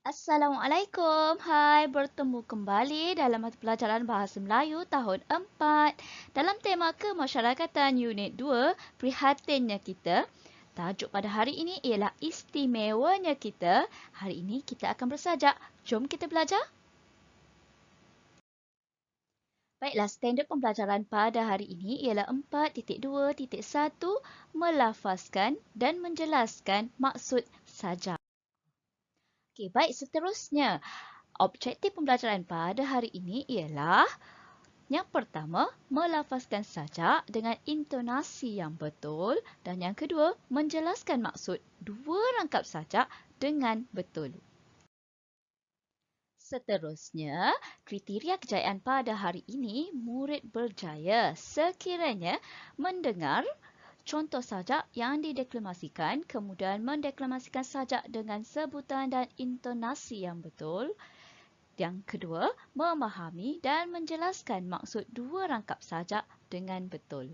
Assalamualaikum. Hai, bertemu kembali dalam mata pelajaran Bahasa Melayu tahun 4. Dalam tema kemasyarakatan unit 2, prihatinnya kita. Tajuk pada hari ini ialah istimewanya kita. Hari ini kita akan bersajak. Jom kita belajar. Baiklah, standard pembelajaran pada hari ini ialah 4.2.1, melafazkan dan menjelaskan maksud sajak. Okey, baik, seterusnya. Objektif pembelajaran pada hari ini ialah yang pertama, melafazkan sajak dengan intonasi yang betul, dan yang kedua, menjelaskan maksud dua rangkap sajak dengan betul. Seterusnya, kriteria kejayaan pada hari ini, murid berjaya sekiranya mendengar contoh sajak yang dideklamasikan, kemudian mendeklamasikan sajak dengan sebutan dan intonasi yang betul. Yang kedua, memahami dan menjelaskan maksud dua rangkap sajak dengan betul.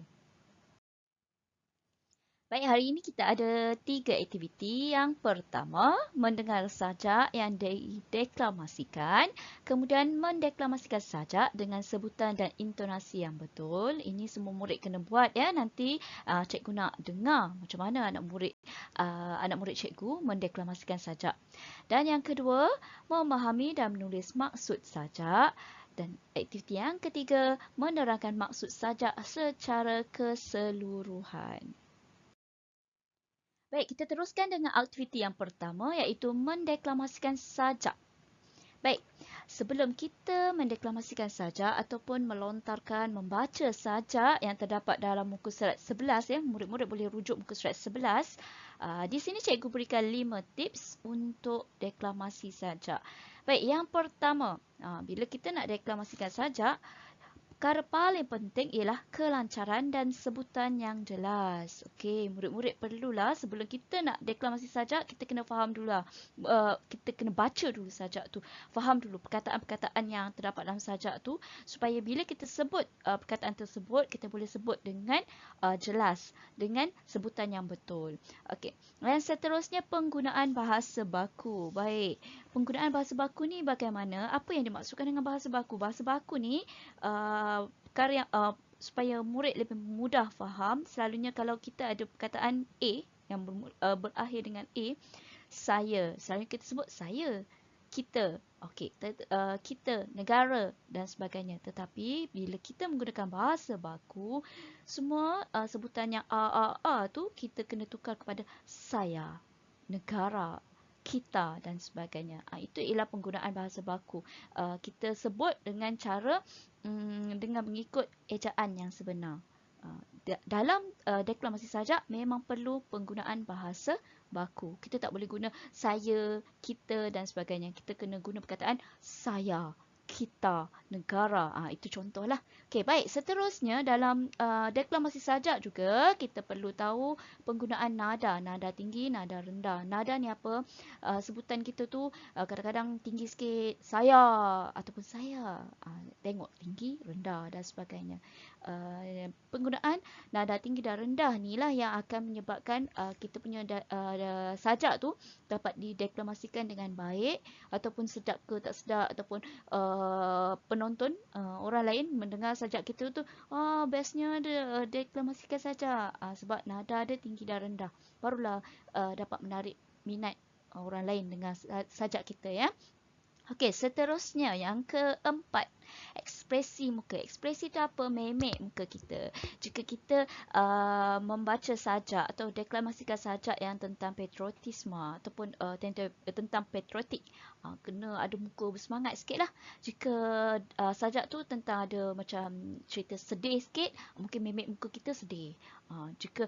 Baik, hari ini kita ada 3 aktiviti. Yang pertama, mendengar sajak yang dideklamasikan, kemudian mendeklamasikan sajak dengan sebutan dan intonasi yang betul. Ini semua murid kena buat ya. Nanti cikgu nak dengar macam mana anak murid cikgu mendeklamasikan sajak. Dan yang kedua, memahami dan menulis maksud sajak. Dan aktiviti yang ketiga, menerangkan maksud sajak secara keseluruhan. Baik, kita teruskan dengan aktiviti yang pertama iaitu mendeklamasikan sajak. Baik, sebelum kita mendeklamasikan sajak ataupun melontarkan, membaca sajak yang terdapat dalam muka surat 11, ya, murid-murid boleh rujuk muka surat 11. Di sini cikgu berikan 5 tips untuk deklamasi sajak. Baik, yang pertama, bila kita nak deklamasikan sajak, perkara paling penting ialah kelancaran dan sebutan yang jelas. Okey, murid-murid perlulah sebelum kita nak deklamasi sajak, kita kena faham dululah. Kita kena baca dulu sajak tu. Faham dulu perkataan-perkataan yang terdapat dalam sajak tu supaya bila kita sebut perkataan tersebut, kita boleh sebut dengan jelas, dengan sebutan yang betul. Okey. Yang seterusnya, penggunaan bahasa baku. Baik. Penggunaan bahasa baku ni bagaimana? Apa yang dimaksudkan dengan bahasa baku? Bahasa baku ni perkara yang supaya murid lebih mudah faham, selalunya kalau kita ada perkataan A yang berakhir dengan A, saya, selalunya kita sebut saya, kita, okey, kita, negara dan sebagainya. Tetapi bila kita menggunakan bahasa baku, semua sebutan yang a tu kita kena tukar kepada saya, negara, kita dan sebagainya. Itu ialah penggunaan bahasa baku. Kita sebut dengan cara dengan mengikut ejaan yang sebenar. Dalam deklamasi sajak memang perlu penggunaan bahasa baku. Kita tak boleh guna saya, kita dan sebagainya. Kita kena guna perkataan saya, kita, negara. Itu contohlah. Okey, baik. Seterusnya dalam deklamasi sajak juga kita perlu tahu penggunaan nada. Nada tinggi, nada rendah. Nada ni apa? Sebutan kita tu kadang-kadang tinggi sikit, saya ataupun saya. Tengok tinggi, rendah dan sebagainya. Penggunaan nada tinggi dan rendah ni lah yang akan menyebabkan kita punya sajak tu dapat dideklamasikan dengan baik, ataupun sedap ke tak sedap, ataupun penonton orang lain mendengar sajak kita tu, bestnya dia deklamasikan sajak, sebab nada dia tinggi dan rendah, barulah dapat menarik minat orang lain dengan sajak kita, ya. Okey, seterusnya yang keempat, ekspresi muka. Ekspresi itu apa? Memek muka kita. Jika kita membaca sajak atau deklamasikan sajak yang tentang patriotisme ataupun tentang patriotik, kena ada muka bersemangat sikit lah. Jika sajak tu tentang ada macam cerita sedih sikit, mungkin memek muka kita sedih. Jika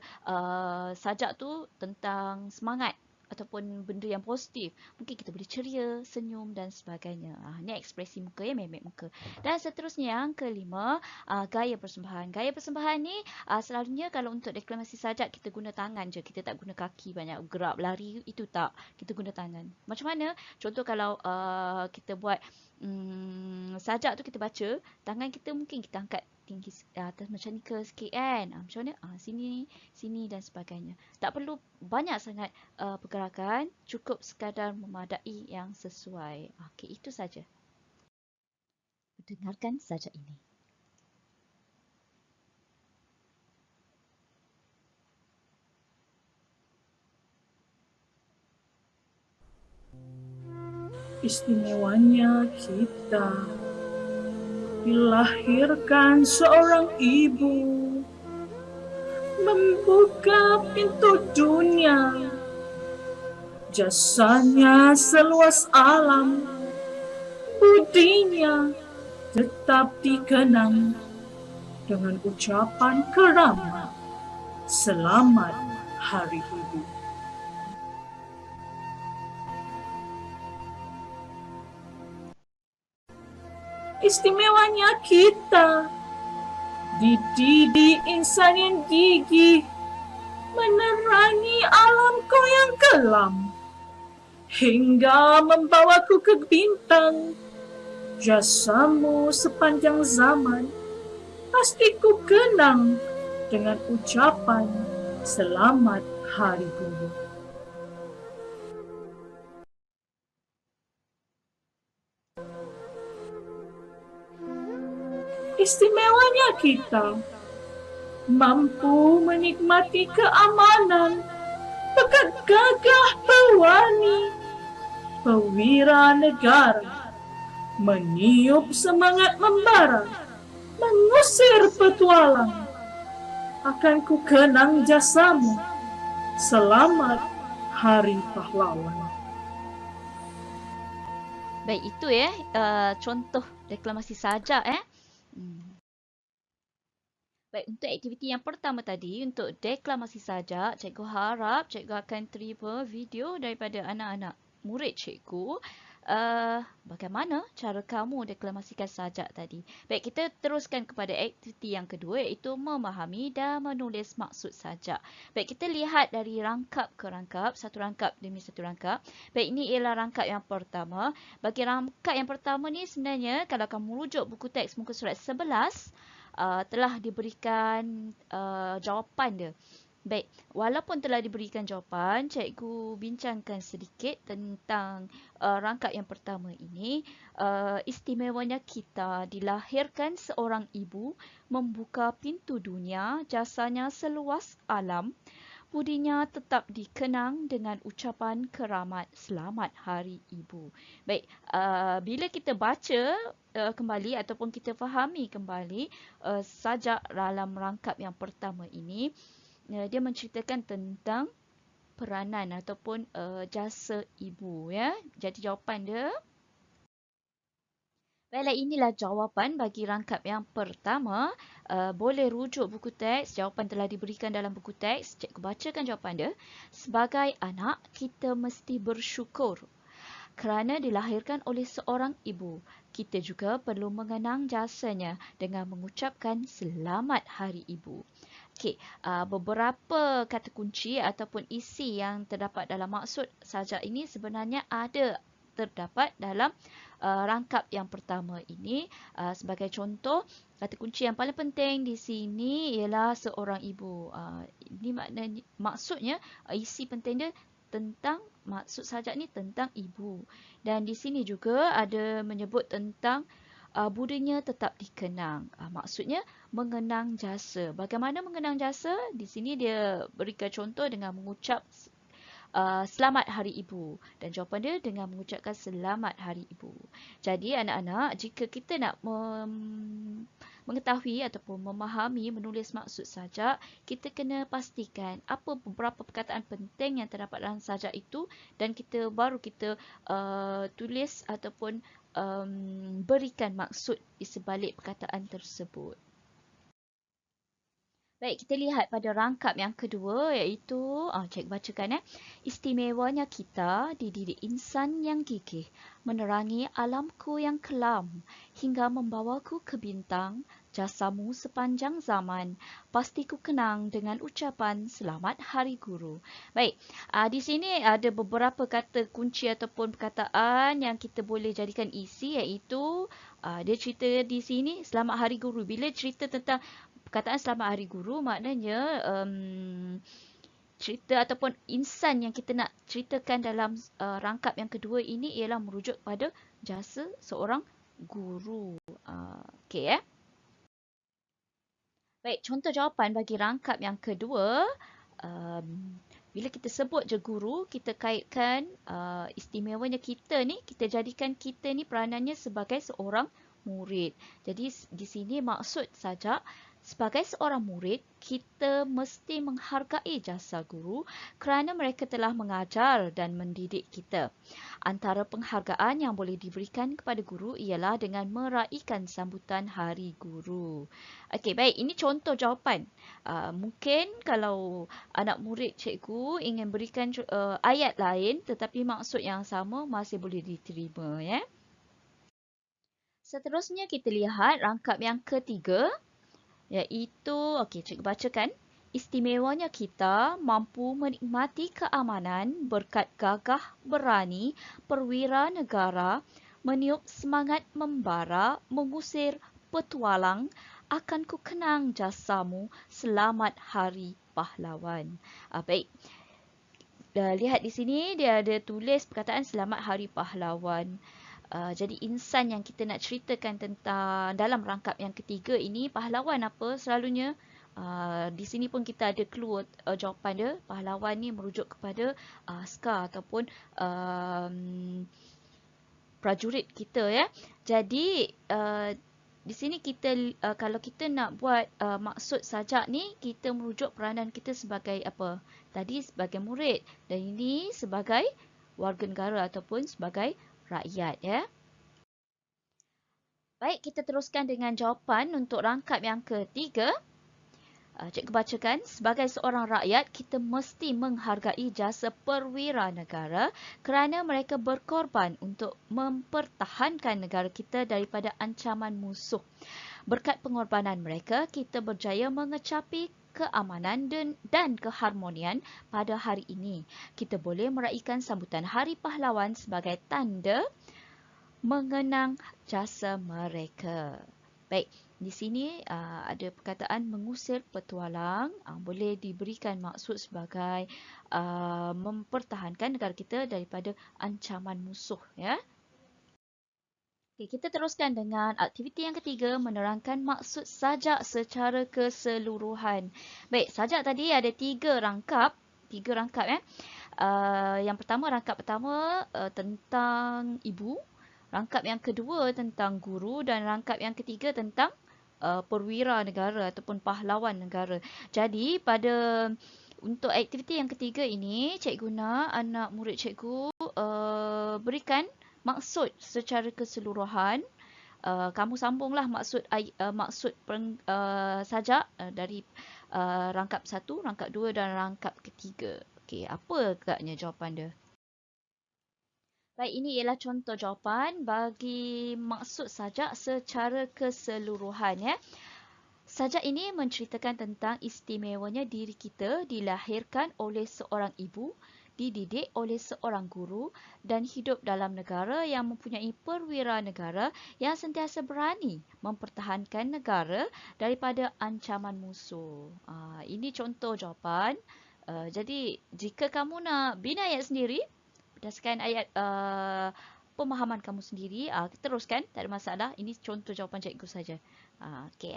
sajak tu tentang semangat ataupun benda yang positif, mungkin kita boleh ceria, senyum dan sebagainya. Ini ekspresi muka, ya, memek muka. Dan seterusnya yang kelima, gaya persembahan. Gaya persembahan ni selalunya kalau untuk deklamasi sajak kita guna tangan je, kita tak guna kaki banyak gerak berlari, itu tak, kita guna tangan. Macam mana? Contoh kalau kita buat sajak tu kita baca, tangan kita mungkin kita angkat tinggi atas macam ni ke sikit kan. Macam mana? Sini, sini dan sebagainya. Tak perlu banyak sangat pergerakan, cukup sekadar memadai yang sesuai. Okey, itu saja. Dengarkan sajak ini. Istimewanya kita dilahirkan seorang ibu, membuka pintu dunia, jasanya seluas alam, budinya tetap dikenang dengan ucapan keramat, selamat Hari Ibu. Istimewanya kita dididik insan yang gigih, menerangi alamku yang kelam, hingga membawaku ke bintang. Jasamu sepanjang zaman pasti ku kenang dengan ucapan selamat Hari Guru. Istimewanya kita mampu menikmati keamanan, pekat gagah berwarni, perwira negara, meniup semangat membara, mengusir petualang. Akan ku kenang jasamu, selamat Hari Pahlawan. Baik, itu contoh deklamasi sajak Baik, untuk aktiviti yang pertama tadi, untuk deklamasi sajak, cikgu harap cikgu akan terima video daripada anak-anak murid cikgu. Bagaimana cara kamu deklamasikan sajak tadi. Baik, kita teruskan kepada aktiviti yang kedua, iaitu memahami dan menulis maksud sajak. Baik, kita lihat dari rangkap ke rangkap, satu rangkap demi satu rangkap. Baik, ini ialah rangkap yang pertama. Bagi rangkap yang pertama ni sebenarnya, kalau kamu rujuk buku teks muka surat 11, telah diberikan jawapan dia. Baik, walaupun telah diberikan jawapan, cikgu bincangkan sedikit tentang rangkap yang pertama ini. Istimewanya kita dilahirkan seorang ibu, membuka pintu dunia, jasanya seluas alam, budinya tetap dikenang dengan ucapan keramat selamat Hari Ibu. Baik, bila kita baca kembali ataupun kita fahami kembali sajak dalam rangkap yang pertama ini, dia menceritakan tentang peranan ataupun jasa ibu ya. Jadi jawapan dia, baiklah, inilah jawapan bagi rangkap yang pertama. Boleh rujuk buku teks, jawapan telah diberikan dalam buku teks. Cikgu bacakan jawapan dia. Sebagai anak, kita mesti bersyukur kerana dilahirkan oleh seorang ibu. Kita juga perlu mengenang jasanya dengan mengucapkan selamat Hari Ibu. Okey, beberapa kata kunci ataupun isi yang terdapat dalam maksud sajak ini sebenarnya terdapat dalam rangkap yang pertama ini. Sebagai contoh, kata kunci yang paling penting di sini ialah seorang ibu. Ini maksudnya isi penting dia tentang, maksud sajak ni tentang ibu. Dan di sini juga ada menyebut tentang budinya tetap dikenang. Maksudnya mengenang jasa. Bagaimana mengenang jasa? Di sini dia berikan contoh dengan mengucap selamat Hari Ibu. Dan jawapan dia dengan mengucapkan selamat Hari Ibu. Jadi anak-anak, jika kita nak mengetahui ataupun memahami menulis maksud sajak, kita kena pastikan apa beberapa perkataan penting yang terdapat dalam sajak itu dan baru kita tulis ataupun berikan maksud di sebalik perkataan tersebut. Baik, kita lihat pada rangkap yang kedua iaitu, cikgu bacakan Istimewanya kita dididik insan yang gigih, menerangi alamku yang kelam, hingga membawaku ke bintang, jasamu sepanjang zaman. Pasti ku kenang dengan ucapan Selamat Hari Guru. Baik, di sini ada beberapa kata kunci ataupun perkataan yang kita boleh jadikan isi iaitu, dia cerita di sini Selamat Hari Guru. Bila cerita tentang perkataan Selamat Hari Guru maknanya cerita ataupun insan yang kita nak ceritakan dalam rangkap yang kedua ini ialah merujuk pada jasa seorang guru. Okey . Baik, contoh jawapan bagi rangkap yang kedua. Bila kita sebut je guru, kita kaitkan istimewanya kita ni, kita jadikan kita ni peranannya sebagai seorang murid. Jadi di sini maksud saja sebagai seorang murid, kita mesti menghargai jasa guru kerana mereka telah mengajar dan mendidik kita. Antara penghargaan yang boleh diberikan kepada guru ialah dengan meraihkan sambutan Hari Guru. Okey, baik. Ini contoh jawapan. Mungkin kalau anak murid cikgu ingin berikan ayat lain tetapi maksud yang sama masih boleh diterima. Ya. Seterusnya kita lihat rangkap yang ketiga. Iaitu, okey, cikgu bacakan. Istimewanya kita mampu menikmati keamanan berkat gagah berani, perwira negara, meniup semangat membara, mengusir petualang, akan ku kenang jasamu, Selamat Hari Pahlawan. Baik. Lihat di sini dia ada tulis perkataan Selamat Hari Pahlawan. Jadi insan yang kita nak ceritakan tentang dalam rangkap yang ketiga ini, pahlawan apa selalunya, di sini pun kita ada clue jawapan dia. Pahlawan ni merujuk kepada askar ataupun prajurit kita ya. Jadi di sini kita kalau kita nak buat maksud sajak ni, kita merujuk peranan kita sebagai apa? Tadi sebagai murid dan ini sebagai warga negara ataupun sebagai rakyat ya. Baik, kita teruskan dengan jawapan untuk rangkap yang ketiga. Cikgu bacakan, sebagai seorang rakyat, kita mesti menghargai jasa perwira negara kerana mereka berkorban untuk mempertahankan negara kita daripada ancaman musuh. Berkat pengorbanan mereka, kita berjaya mengecapi keamanan dan keharmonian pada hari ini. Kita boleh meraihkan sambutan Hari Pahlawan sebagai tanda mengenang jasa mereka. Baik, di sini ada perkataan mengusir petualang, boleh diberikan maksud sebagai mempertahankan negara kita daripada ancaman musuh ya. Okay, kita teruskan dengan aktiviti yang ketiga, menerangkan maksud sajak secara keseluruhan. Baik, sajak tadi ada tiga rangkap ya. Yang pertama, rangkap pertama tentang ibu. Rangkap yang kedua tentang guru dan rangkap yang ketiga tentang perwira negara ataupun pahlawan negara. Jadi untuk aktiviti yang ketiga ini, cikgu guna anak murid cikgu berikan maksud secara keseluruhan. Kamu sambunglah maksud sajak dari rangkap 1, rangkap 2 dan rangkap ketiga. Okey, apa agaknya jawapan dia? Baik, ini ialah contoh jawapan bagi maksud sajak secara keseluruhan ya. Sajak ini menceritakan tentang istimewanya diri kita dilahirkan oleh seorang ibu, dididik oleh seorang guru dan hidup dalam negara yang mempunyai perwira negara yang sentiasa berani mempertahankan negara daripada ancaman musuh. Ini contoh jawapan. Jadi jika kamu nak bina ayat sendiri berdasarkan ayat pemahaman kamu sendiri, teruskan, tak ada masalah. Ini contoh jawapan cikgu saja. Okey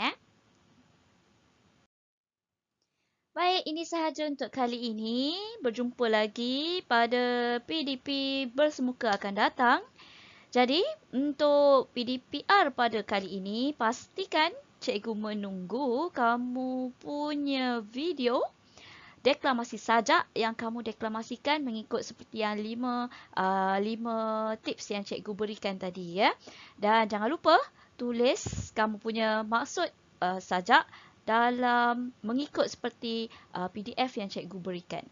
Baik, ini sahaja untuk kali ini. Berjumpa lagi pada PDP bersemuka akan datang. Jadi, untuk PDPR pada kali ini, pastikan cikgu menunggu kamu punya video deklamasi sajak yang kamu deklamasikan mengikut seperti yang 5 tips yang cikgu berikan tadi ya. Dan jangan lupa tulis kamu punya maksud sajak dalam, mengikut seperti PDF yang cikgu berikan.